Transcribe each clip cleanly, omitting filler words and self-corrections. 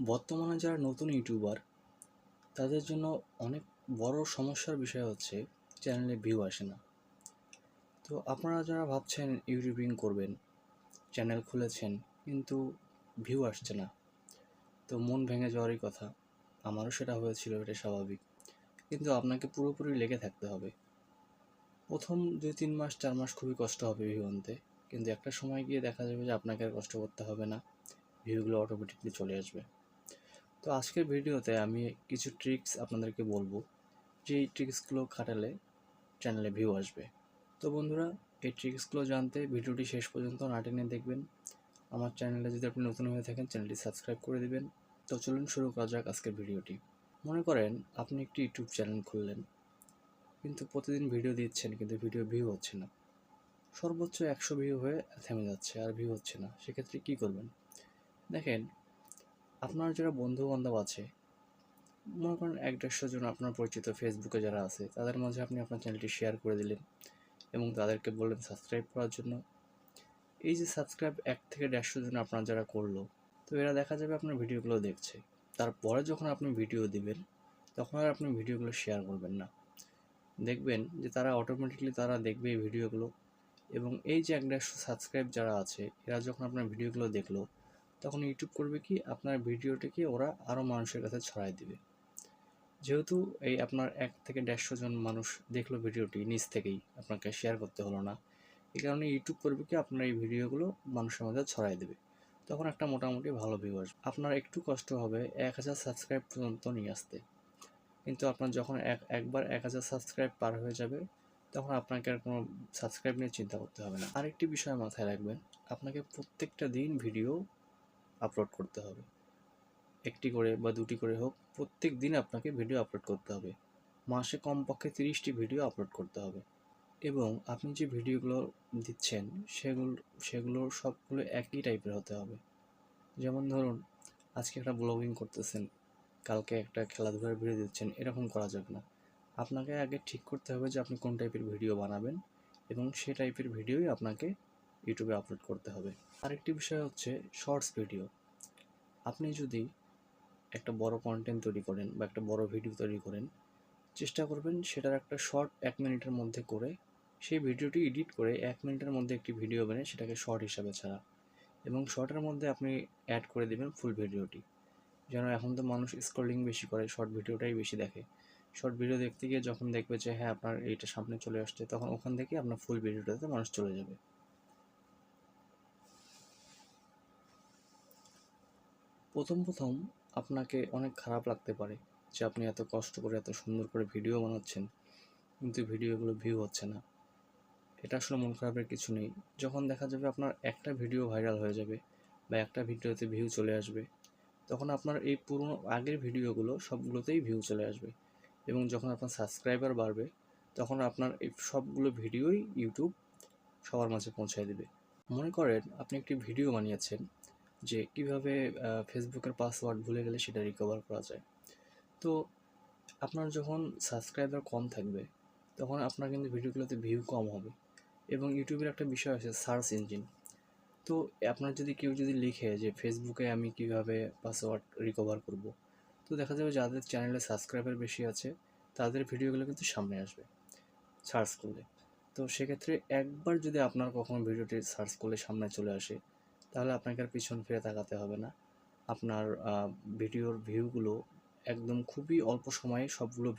বর্তমানে যারা নতুন ইউটিউবার তাদের জন্য অনেক বড় সমস্যার বিষয় হচ্ছে চ্যানেলে ভিউ আসে না। তো আপনারা যারা ভাবছেন ইউটিউবিং করবেন, চ্যানেল খুলেছেন কিন্তু ভিউ আসছে না, তো মন ভেঙে যাওয়ারই কথা। আমারও সেটা হয়েছিল, এটা স্বাভাবিক। কিন্তু আপনাকে পুরোপুরি লেগে থাকতে হবে। প্রথম 2-3 মাস 4 মাস খুবই কষ্ট হবে ভিউ আনতে, কিন্তু একটা সময় গিয়ে দেখা যাবে যে আপনাকে আর কষ্ট করতে হবে না, ভিউগুলো অটোমেটিকলি চলে আসবে। তো আজকের ভিডিওতে আমি কিছু ট্রিক্স আপনাদেরকে বলবো, যে এই ট্রিক্সগুলো খাটালে চ্যানেলে ভিউ আসবে। তো বন্ধুরা, এই ট্রিক্সগুলো জানতে ভিডিওটি শেষ পর্যন্ত না টেনে দেখবেন। আমার চ্যানেলে যদি আপনি নতুন হয়ে থাকেন, চ্যানেলটি সাবস্ক্রাইব করে দিবেন। তো চলুন শুরু করা যাক আজকের ভিডিওটি। মনে করেন আপনি একটি ইউটিউব চ্যানেল খুললেন, কিন্তু প্রতিদিন ভিডিও দিচ্ছেন কিন্তু ভিডিও ভিউ হচ্ছে না। সর্বোচ্চ 100 ভিউ হয়ে থেমে যাচ্ছে, আর ভিউ হচ্ছে না। সেক্ষেত্রে কী করবেন? দেখেন, আপনার যারা বন্ধু বান্ধব আছে, মনে করেন 1-150 জন আপনার পরিচিত ফেসবুকে যারা আছে, তাদের মাঝে আপনি আপনার চ্যানেলটি শেয়ার করে দিলেন এবং তাদেরকে বললেন সাবস্ক্রাইব করার জন্য। এই যে সাবস্ক্রাইব 1 থেকে 150 জন আপনার যারা করলো, তো এরা দেখা যাবে আপনার ভিডিওগুলো দেখছে। তারপরে যখন আপনি ভিডিও দিবেন, তখন আর আপনি ভিডিওগুলো শেয়ার করবেন না। দেখবেন যে তারা অটোমেটিকলি তারা দেখবে এই ভিডিওগুলো, এবং এই যে 1-150 সাবস্ক্রাইব যারা আছে, এরা যখন আপনার ভিডিওগুলো দেখলো, তখন ইউটিউব করবে কি, আপনার ভিডিওটিকে ওরা আরও মানুষের কাছে ছড়াই দিবে। যেহেতু এই আপনার 1 থেকে 150 জন মানুষ দেখলো ভিডিওটি, নিজ থেকেই, আপনাকে শেয়ার করতে হলো না। এই কারণে ইউটিউব করবে কি, আপনার এই ভিডিওগুলো মানুষের মাঝে ছড়াই দেবে। তখন একটা মোটামুটি ভালো ভিউ আসবে। আপনার একটু কষ্ট হবে 1000 সাবস্ক্রাইব পর্যন্ত নিয়ে আসতে, কিন্তু আপনার যখন একবার 1000 সাবস্ক্রাইব পার হয়ে যাবে, তখন আপনাকে আর কোনো সাবস্ক্রাইব নিয়ে চিন্তা করতে হবে না। আরেকটি বিষয় মাথায় রাখবেন, আপনাকে প্রত্যেকটা দিন ভিডিও আপলোড করতে হবে। একটি করে বা 2টি করে হোক, প্রত্যেক দিন আপনাকে ভিডিও আপলোড করতে হবে। মাসে কমপক্ষে 30টি ভিডিও আপলোড করতে হবে। এবং আপনি যে ভিডিওগুলো দিচ্ছেন, সেগুলো সবগুলো একই টাইপের হতে হবে। যেমন ধরুন, আজকে একটা ব্লগিং করতেছেন, কালকে একটা খেলাধুলার ভিডিও দিচ্ছেন, এরকম করা যাবে না। আপনাকে আগে ঠিক করতে হবে যে আপনি কোন টাইপের ভিডিও বানাবেন, এবং সে টাইপের ভিডিওই আপনাকে ইউটিউবে আপলোড করতে হবে। আরেকটি বিষয় হচ্ছে শর্টস ভিডিও। আপনি যদি একটা বড় কন্টেন্ট তৈরি করেন বা একটা বড় ভিডিও তৈরি করেন, চেষ্টা করবেন সেটার একটা শর্ট 1 মিনিটের মধ্যে করে, সেই ভিডিওটি এডিট করে 1 মিনিটের মধ্যে একটি ভিডিও বানিয়ে সেটাকে শর্ট হিসাবে ছাড়া, এবং শর্টের মধ্যে আপনি অ্যাড করে দেবেন ফুল ভিডিওটি। যেন এখন তো মানুষ স্ক্রলিং বেশি করে, শর্ট ভিডিওটাই বেশি দেখে। শর্ট ভিডিও দেখতে গিয়ে যখন দেখবে যে হ্যাঁ আপনার এইটা সামনে চলে আসছে, তখন ওখান থেকে আপনার ফুল ভিডিওটাতে মানুষ চলে যাবে। প্রথম প্রথম আপনাকে অনেক খারাপ লাগতে পারে যে আপনি এত কষ্ট করে এত সুন্দর করে ভিডিও বানাচ্ছেন, কিন্তু ভিডিওগুলো ভিউ হচ্ছে না। এটা আসলে মন খারাপের কিছু নেই। যখন দেখা যাবে আপনার একটা ভিডিও ভাইরাল হয়ে যাবে বা একটা ভিডিওতে ভিউ চলে আসবে, তখন আপনার এই পুরনো আগের ভিডিওগুলো সবগুলোতেই ভিউ চলে আসবে, এবং যখন আপনার সাবস্ক্রাইবার বাড়বে, তখন আপনার এই সবগুলো ভিডিওই ইউটিউব সবার মাঝে পৌঁছায় দেবে। মনে করেন আপনি একটি ভিডিও বানিয়েছেন যে কীভাবে ফেসবুকের পাসওয়ার্ড ভুলে গেলে সেটা রিকভার করা যায়। তো আপনার যখন সাবস্ক্রাইবার কম থাকবে, তখন আপনার কিন্তু ভিডিওগুলোতে ভিউ কম হবে। এবং ইউটিউবের একটা বিষয় আছে সার্চ ইঞ্জিন। তো আপনার যদি কেউ যদি লিখে যে ফেসবুকে আমি কিভাবে পাসওয়ার্ড রিকভার করব, তো দেখা যাবে যাদের চ্যানেলে সাবস্ক্রাইবার বেশি আছে, তাদের ভিডিওগুলো কিন্তু সামনে আসবে সার্চ করলে। তো সেক্ষেত্রে একবার যদি আপনার কখনো ভিডিওটি সার্চ করলে সামনে চলে আসে, তাহলে আপনাকে আর পিছন ফিরে তাকাতে হবে না। আপনার ভিডিওর ভিউগুলো একদম খুবই অল্প সময়ে সবগুলো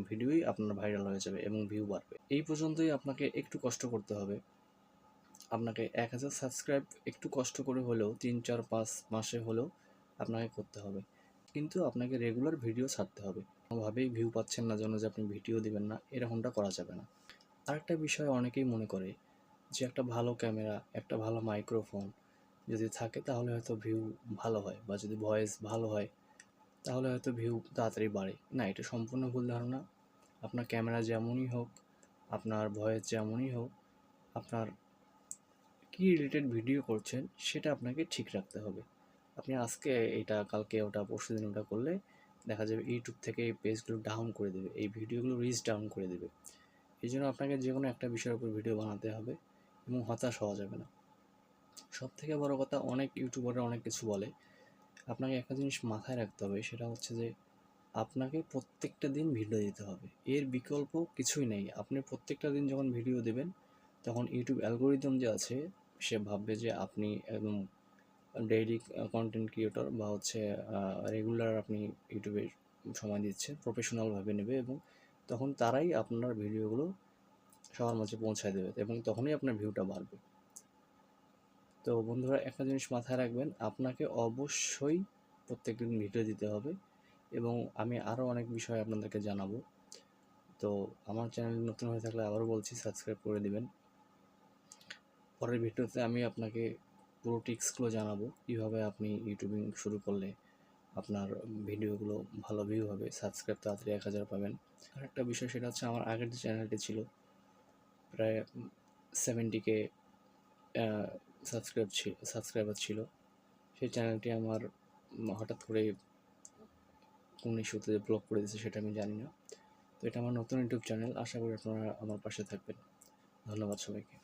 ভিডিওই আপনার ভাইরাল হয়ে যাবে এবং ভিউ বাড়বে। এই পর্যন্তই আপনাকে একটু কষ্ট করতে হবে। আপনাকে 1000 সাবস্ক্রাইব একটু কষ্ট করে হলেও 3-4-5 মাসে হলেও আপনাকে করতে হবে, কিন্তু আপনাকে রেগুলার ভিডিও ছাড়তে হবে। কোনোভাবেই ভিউ পাচ্ছেন না জন্য যে আপনি ভিডিও দিবেন না, এরকমটা করা যাবে না। আরেকটা বিষয় অনেকেই মনে করে যে একটা ভালো ক্যামেরা, একটা ভালো মাইক্রোফোন যদি থাকে তাহলে হয়তো ভিউ ভালো হয়, বা যদি ভয়েস ভালো হয় তাহলে হয়তো ভিউ তাড়াতাড়ি বাড়ে। না, এটা সম্পূর্ণ ভুল ধারণা। আপনার ক্যামেরা যেমনই হোক, আপনার ভয়েস যেমনই হোক, আপনার কী রিলেটেড ভিডিও করছেন সেটা আপনাকে ঠিক রাখতে হবে। আপনি আজকে এটা, কালকে ওটা, পরশুদিন ওটা করলে দেখা যাবে ইউটিউব থেকে এই পেজগুলো ডাউন করে দেবে, এই ভিডিওগুলো রিচ ডাউন করে দেবে। এই জন্য আপনাকে যে কোনো একটা বিষয়ের উপর ভিডিও বানাতে হবে এবং হতাশ হওয়া যাবে না। সবথেকে বড় কথা, অনেক ইউটিউবাররা অনেক কিছু বলে, আপনাকে একটা জিনিস মাথায় রাখতে হবে, সেটা হচ্ছে যে আপনাকে প্রত্যেকটা দিন ভিডিও দিতে হবে। এর বিকল্প কিছুই নেই। আপনি প্রত্যেকটা দিন যখন ভিডিও দেবেন, তখন ইউটিউব অ্যালগরিদম যে আছে, সে ভাববে যে আপনি একদম ডেইলি কন্টেন্ট ক্রিয়েটর বা হচ্ছে রেগুলার আপনি ইউটিউবে সময় দিচ্ছেন, প্রফেশনালভাবে নেবে এবং তখন তারাই আপনার ভিডিওগুলো সবার মাঝে পৌঁছায় দেবে এবং তখনই আপনার ভিউটা বাড়বে। তো বন্ধুরা, একটা জিনিস মাথায় রাখবেন, আপনাকে অবশ্যই প্রত্যেকদিন ভিডিও দিতে হবে এবং আমি আরও অনেক বিষয় আপনাদেরকে জানাবো। তো আমার চ্যানেল নতুন হয়ে থাকলে আবারও বলছি, সাবস্ক্রাইব করে দিবেন। পরের ভিডিওতে আমি আপনাকে পুরো টিপসগুলো জানাবো, কীভাবে আপনি ইউটিউবিং শুরু করলে আপনার ভিডিওগুলো ভালো ভিউ হবে, সাবস্ক্রাইব তাড়াতাড়ি 1000 পাবেন। আরেকটা বিষয়, সেটা হচ্ছে আমার আগের যে চ্যানেলটি ছিল, প্রায় 70K সাবস্ক্রাইবার ছিল, সেই চ্যানেলটি আমার হঠাৎ করে কোন ইস্যুতে ব্লক করে দিয়েছে সেটা আমি জানি না। তো এটা আমার নতুন ইউটিউব চ্যানেল, আশা করি আপনারা আমার পাশে থাকবেন। ধন্যবাদ সবাইকে।